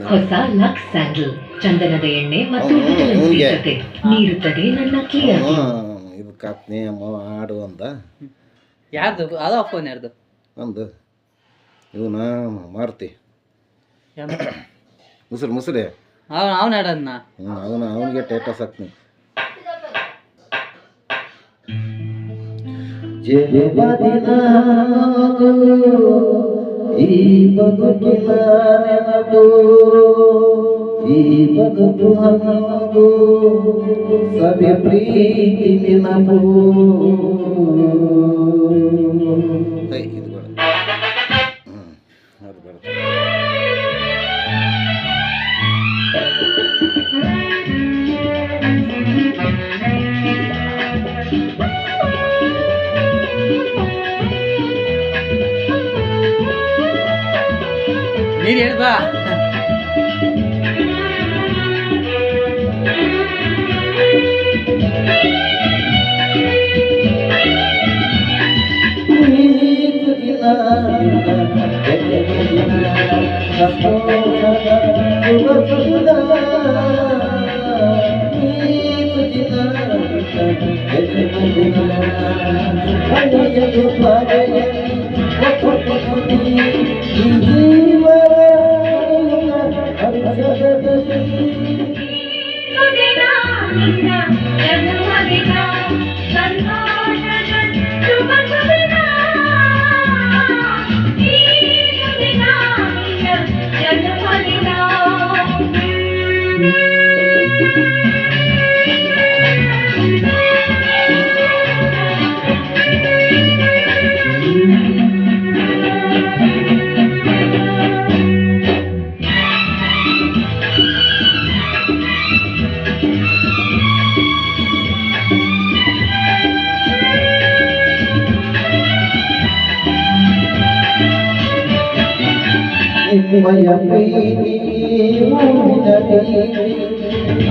ಹೊಸ lux sandal ಚಂದನದ ಎಣ್ಣೆ ಮತ್ತು ವಿಟಮಿನ್ ಸಿ ಜೊತೆ ನೀಡುತ್ತದೆ ನನ್ನ ಕ್ಲಿಯರ್. ಇದು ಕಾತ್ನಿ ಆಡು ಅಂತ ಯಾರ್ದು ಅದು ಫೋನ್ ಯಾರ್ದು ಒಂದು ಇವನ ಮಾರುತಿ ಮುಸುರೆ ಅವನ ಹಾಡನ್ನ ಅವನಿಗೆ ಟೇಟಸ್ ಹಾಕ್ತೀನಿ. ಈ ಬದುಕಿನ ನೆನಪು ಈ ಬದುಕು ಅನ್ನೋದು ಸವಿ ಪ್ರೀತಿ ನೆನಪು. ಇದು ಬೇಡ. ಅದು ಬೇಡ. ನೀನು ಹೇಳ್ಬಾ. ನಿಮ್ಮಯ ಪ್ರೀತಿ ಮೂಡಿದ ಪ್ರೀತಿ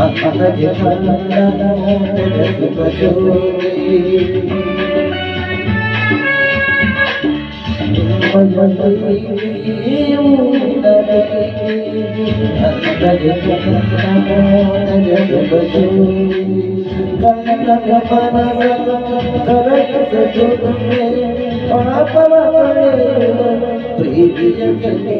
ಅಪ್ಪಗೆ ಕನ್ನಡನೋ ತೆರೆಸುವ ಜೋಡಿ. ನಿಮ್ಮಯ ಪ್ರೀತಿ ಮೂಡಿದ ಪ್ರೀತಿ ಅಪ್ಪಗೆ ಕನ್ನಡನೋ ತೆರೆಸುವ ಜೋಡಿ. ಕನ್ನಡ ಮನವನ್ನು ಕರಗಿಸ ಜೋಡಿ ಪಾಪವ ಪಡೆಯುವ ಪ್ರೀತಿಯ ಜೊತೆ.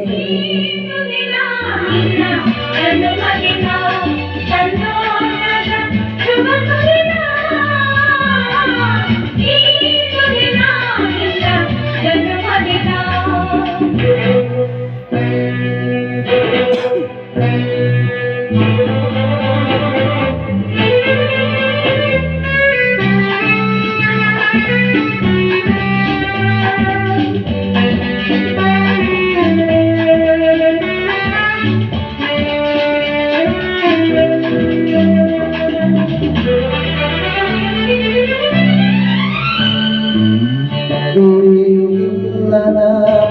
ಗುರಿಯುಲ್ಲದ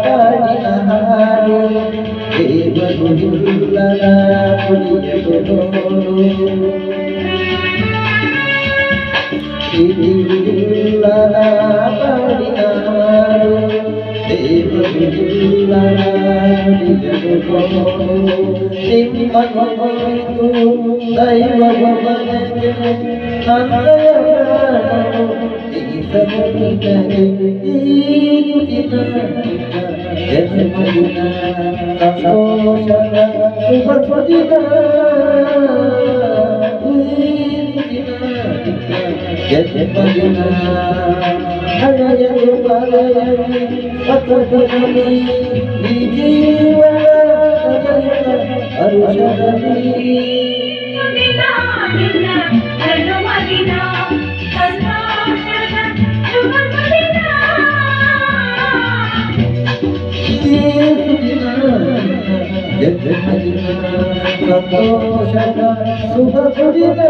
ಪಾಡಿನ ಹಾಡು ದೇವರುಲ್ಲದ ಕುಡಿಯಲು ನೋಡು. ಇಲ್ಲದ ಪಾಡಿನ ಹಾಡು ದೇವರುಲ್ಲದ ಕುಡಿಯಲು ನೋಡು. ನಿಮ್ಮನ್ನು ಕುರಿತು ದೈವವು ನನಗೆ ನನ್ನಯ ಪ್ರಾಣನು ಜನ್ಮದಿನ ಸಂತೋಷದ ಶುಭ ದಿನ. ಜನ್ಮದಿನ ಹಳೆಯಲು ಬರೆಯಲಿ ಪತ್ರದಲ್ಲಿ ಈ ಜೀವನ ಹರುಷದಲ್ಲಿ. ಜನ್ಮದಿನ ಸಂತೋಷದ ಶುಭ ಸುದಿನ.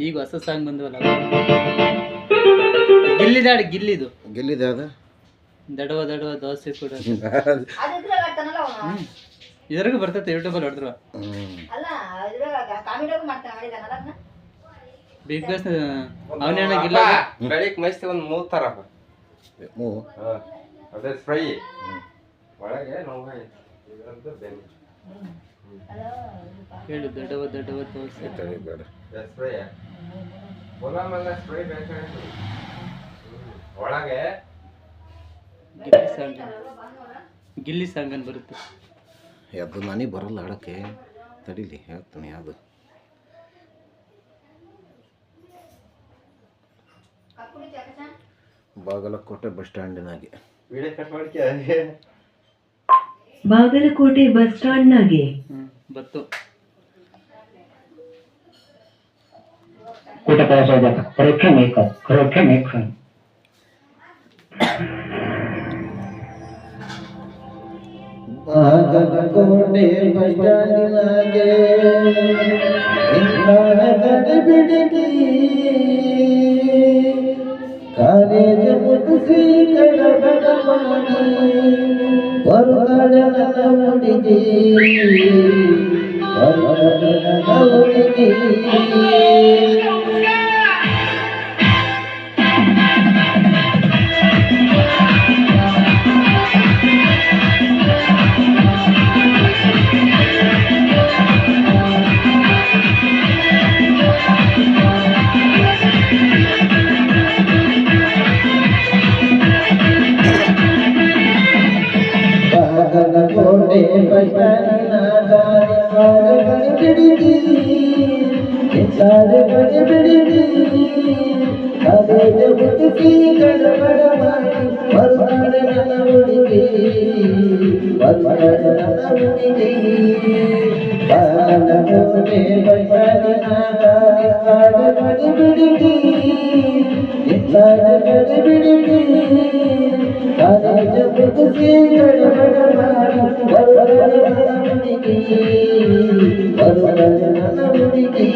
ಈಗ ಹೊಸ ಸಾಂಗ್ ಬಂದವಲ್ಲ, ಗಿಲ್ಲಿದಾಡಿ ಗಿಲ್ಲಿದು ಗೆಲ್ಲಿದೆ ಅದ ದಡವ ದಡವ ದೋಸೆ ಕೂಡ ಇದ್ರಾಗ ಬರ್ತೈತೆ ಯೂಟ್ಯೂಬಲ್ಲಿ ಹೊಡೆದ್ರು. ಬಿಗ್ ಬಾಸ್ ಅವನೇನ ಗಿಲ್ಲ ಬೆಳಿಗ್ಗೆ ಮೈಸ್ತಿ ಒಂದು ಮೂರ್ತಾರಪ್ಪ ಅದೇ ಫ್ರೈ ಒಳಗೆ ನೋವು ಬೆನ್ನು ಹೇಳು ದಡವ ದಡವ ದೋಸೆ ಬೇಡ. ಸ್ಪ್ರೇ ಗುಲಾಮಲ್ಲ ಸ್ಪ್ರೇ ಬೇಕಾದ್ರೆ ಒಳಗೆ ಗಿಲ್ಲಿ ಸಾಂಗ್ ಅನ್ ಬರುತ್ತೆ. ಅದು ನನಗೆ ಬರಲ್ಲ ಆಡೋಕ್ಕೆ, ತಡೀಲಿ ಹೇಳ್ತಾನೆ ಯಾವುದು. ಬಾಗಲಕೋಟೆ ಬಸ್ ಸ್ಟ್ಯಾಂಡಿನಾಗೆ. ವಿಡಿಯೋ ಕಟ್ ಮಾಡ್ಕೆ ಬಾಗಲಕೋಟೆ ಬಸ್ ಸ್ಟಾಂಡ್ನಾಗೆ. ಬತ್ತು ಊಟ ತಯಾರಿಸೋದ ಪರೀಕ್ಷೆ ಮೇಕ ಪರೀಕ್ಷೆ ಮೇಕ ಬಾಗಲಕೋಟೆ ಬಸ್ ಸ್ಟ್ಯಾಂಡಿನಾಗೆ ಇಂಗಾಲ ಗಡಿಬಿಡಿಗಿ ಕಾಲೇಜು ಮುಗಿಸಿ ಗಡಬಡ ಮಾಡಿ ಹೊರಗಡೆ ನನ್ನ ಹುಡುಗಿ, ಹೊರಗಡೆ ನನ್ನ ಹುಡುಗಿ. ಬಾಗಲಕೋಟೆ ಬಸ್ ಸ್ಟ್ಯಾಂಡಿನಾಗ ಗಡಿಬಿಡಿಗಿ, ಗಡಿಬಿಡಿಗಿ ಕಾಲೇಜು ಮುಗಿಸಿ ಗಡಬಡ ಮಾಡಿ ಹೊರಗಡೆ ನನ್ನ ಹುಡುಗಿ, ಹೊರಗಡೆ ನನ್ನ ಹುಡುಗಿ. ಬಾಗಲಕೋಟೆ ಬಸ್ ಸ್ಟ್ಯಾಂಡಿನಾಗ ಗಡಿಬಿಡಿಗಿ, ಗಡಿಬಿಡಿಗಿ ಕಾಲೇಜು ಮುಗಿಸಿ ಗಡಬಡ ಮಾಡಿ ಹೊರಗಡೆ ನನ್ನ ಹುಡುಗಿ, ಹೊರಗಡೆ ನನ್ನ ಹುಡುಗಿ.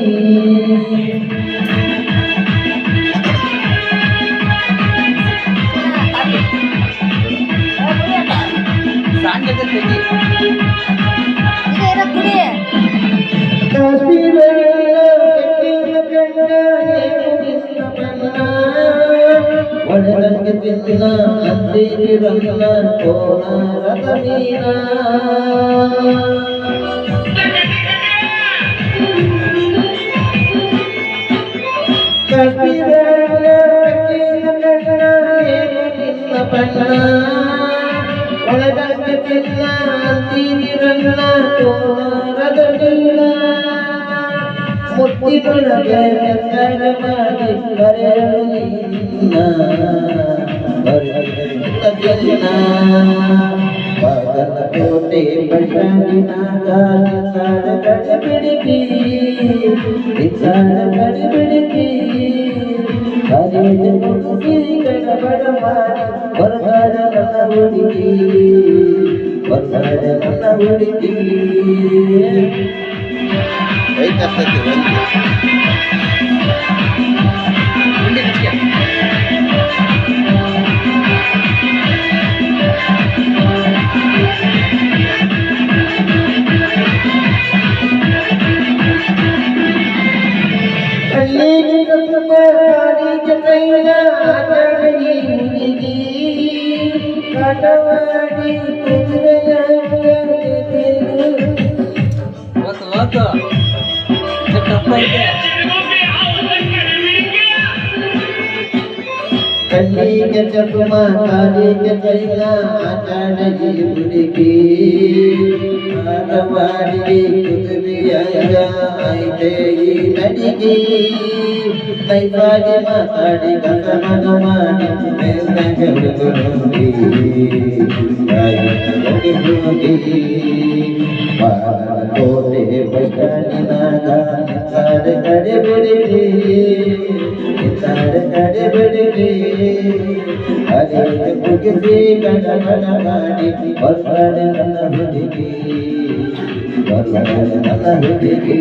ಸಾಂಗ್ ಜೊತೆ ತೆಗಿ. ಕಾಶ್ಮೀರ ಕೆಟ್ಟಿನ ಕಣ್ಣ ನಿನ್ನ ಬಣ್ಣ, ಒಡಲಂಗೆ ತಿನ್ನ ಅಂದಿರಲ್ಲ ಕೋಲಾರದ ಮೀನ. ಕಾಶ್ಮೀರ ಕೆಟ್ಟಿನ ಕಣ್ಣ ನಿನ್ನ ಬಣ್ಣ, ಒಳಗಂಗೆ ತಿನ್ನ ಅಂದಿರಲ್ಲ ಕೋಲಾರದ ಮೀನ. ಮುತ್ತಿನೊಳಗೆ ಮೆತ್ತಗ ಮಾಡಿ ಬರೆಯಲು ನಿನ್ನ, ಬರೆಯಲು ನಿನ್ನ. ಬಾಗಲಕೋಟೆ ಬಸ್ ಸ್ಟ್ಯಾಂಡಿನಾಗ ಗಡಿಬಿಡಿಗಿ, ಗಡಿಬಿಡಿಗಿ ಕಾಲೇಜು ಮುಗಿಸಿ ಗಡಬಡ ಮಾಡಿ ಹೊರಗಡೆ ನನ್ನ ಹುಡುಗಿ, ಹೊರಗಡೆ ನನ್ನ ಹುಡುಗಿ. ಗುಂಡಿ ಹಚ್ಕೆ. ಕಣ್ಣಿಗೆ ಕಸುಮ ಕಾಲಿಗೆ ತೈಲ ಕಣ್ಣಿಗೆ ಹುಡುಗಿ, ಕಾಟವಾಡಿ ಕುದುರೆಯ ಓತು ಓತು ಇದು ಟಫ್ ಐತೆ. ಕಣ್ಣಿಗೆ ಚಕಮ ಕಾಲಿಗೆ ತೈಲ ಕಾಟಗಿ ಹುಡುಗಿ, ಕಾಟವಾಡಿ ಕುದುರೆಯ ಐತೆ ಈ ನಡಿಗೆ. ಕೈಪಾಡಿ ಮಾತಾಡಿ ಕಸಮನ ಮಾಡಿ ಮೇಲ್ನಗೆ ಹುಡುಗಿ, ಹೋಗಿ. ಬಾಗಲಕೋಟೆ ಬಸ್ ಸ್ಟ್ಯಾಂಡಿನಾಗ ಗಡಿಬಿಡಿಗಿ, ಗಡಿಬಿಡಿಗಿ ಕಾಲೇಜು ಮುಗಿಸಿ ಗಡಬಡ ಮಾಡಿ ಹೊರಗಡೆ ನನ್ನ ಹುಡುಗಿ, ಹೊರಗಡೆ ನನ್ನ ಹುಡುಗಿ.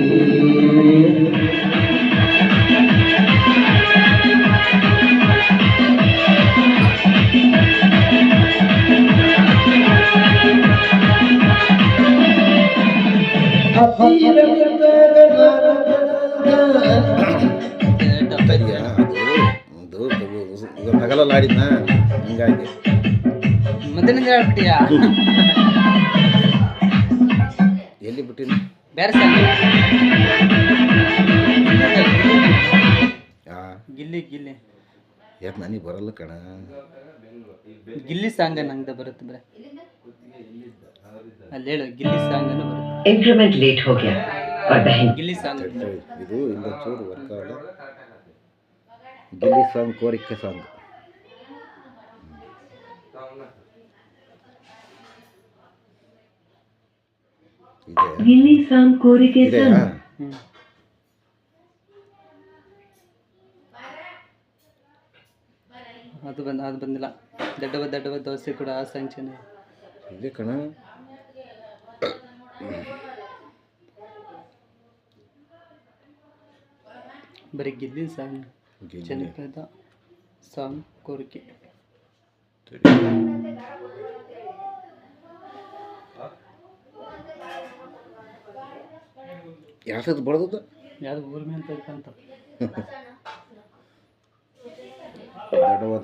ಹತ್ತಿರ ಬಿದ್ದಾಗ ಇದು ಟಫ್ ಐತೆ. ಇದು ಹಗಲಲ್ಲಿ ಆಡಿದ್ನ, ಹಂಗಾಗಿ ಮತ್ತೆ ನಿಂಗೆ ಹೇಳ್ಬಿಟ್ಟಿಯಾ? ಎಲ್ಲಿ ಬಿಟ್ಟಿನಿ. ಬೇರೆ ಸಾಂಗ್ ಗಿಲ್ಲಿ ಗಿಲ್ಲಿ ಯಾಕೆ ನನಗೆ ಬರಲ್ಲ ಕಣ. ಗಿಲ್ಲಿ ಸಾಂಗ್ ನಂಗೆ ಬರುತ್ತೆ ಬರೀ. ಅಲ್ಲಿ ಹೇಳು ಗಿಲ್ಲಿ ಸಾಂಗ್ ಅನ್ನು ಬರುತ್ತೆ. इंक्रीमेंट लेट हो गया और बहन ಗಿಲ್ಲಿ ಸಾಂಗ್ ಇದು ಇಲ್ಲ ಚೂರು ವರ್ಕ್ ಆಗಲ್ಲ. ಗಿಲ್ಲಿ ಸಾಂಗ್ ಕೋರಿಕೆ ಸಾಂಗ್ ಇದೆ गिल्ली साम कोरी के ಇದೆಯಾ? संग ಅದು ಬಂದಿಲ್ಲ. ದೊಡ್ಡವ ದೋಸೆ ಕೂಡ ಆ ಸಾಂಗ್ ಚೆನ್ನಾಗಿ. ಇದೆ ಕಣ. ಬರೀ ಗಿಲ್ಲಿ ಸಾಂಗ್ ಗಿಲ್ಲಿ. ಜನಪದ ಸಾಂಗ್ ಕೋರಿಕೆ. ಯಾವ್ದು ಬಡ್ದದ? ಯಾವ್ದು ಊರ್ ಮೇಲೆ ಅಂತ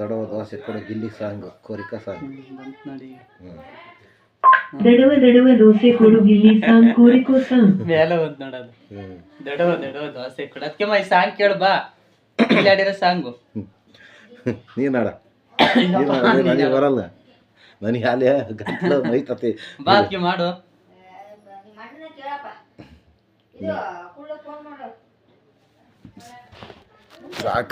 ದಡವ ದೋಸೆ ಕೂಡ ಗಿಲ್ಲಿ ಸಾಂಗ್ ಕೋರಿಕಾ ಸಾಂಗ್. ಬಂತು ನೋಡಿ. दड़वा दड़वा दोसे कोಡು गिल्ली साम कोरी को संग ಮೇಲೆ ಬಂತು ನೋಡೋದು. ದೊಡ್ಡವ ದೋಸೆ ಕೂಡ. ಅದಕ್ಕೆ ಈ ಸಾಂಗ್ ಕೇಳು ಬಾ. ಇಲ್ಲಿ ಆಡಿರೋ ಸಾಂಗು ನೀನ್ ಆಡ. ನನಗೆ ಬರಲ್ಲ. ನನಗೆ ಹಾಲೆ ಗಂಟ್ಲು ನೋಯ್ತತಿ. ಬಾ ಅದಕ್ಕೆ ಮಾಡು. ಸಾಕು.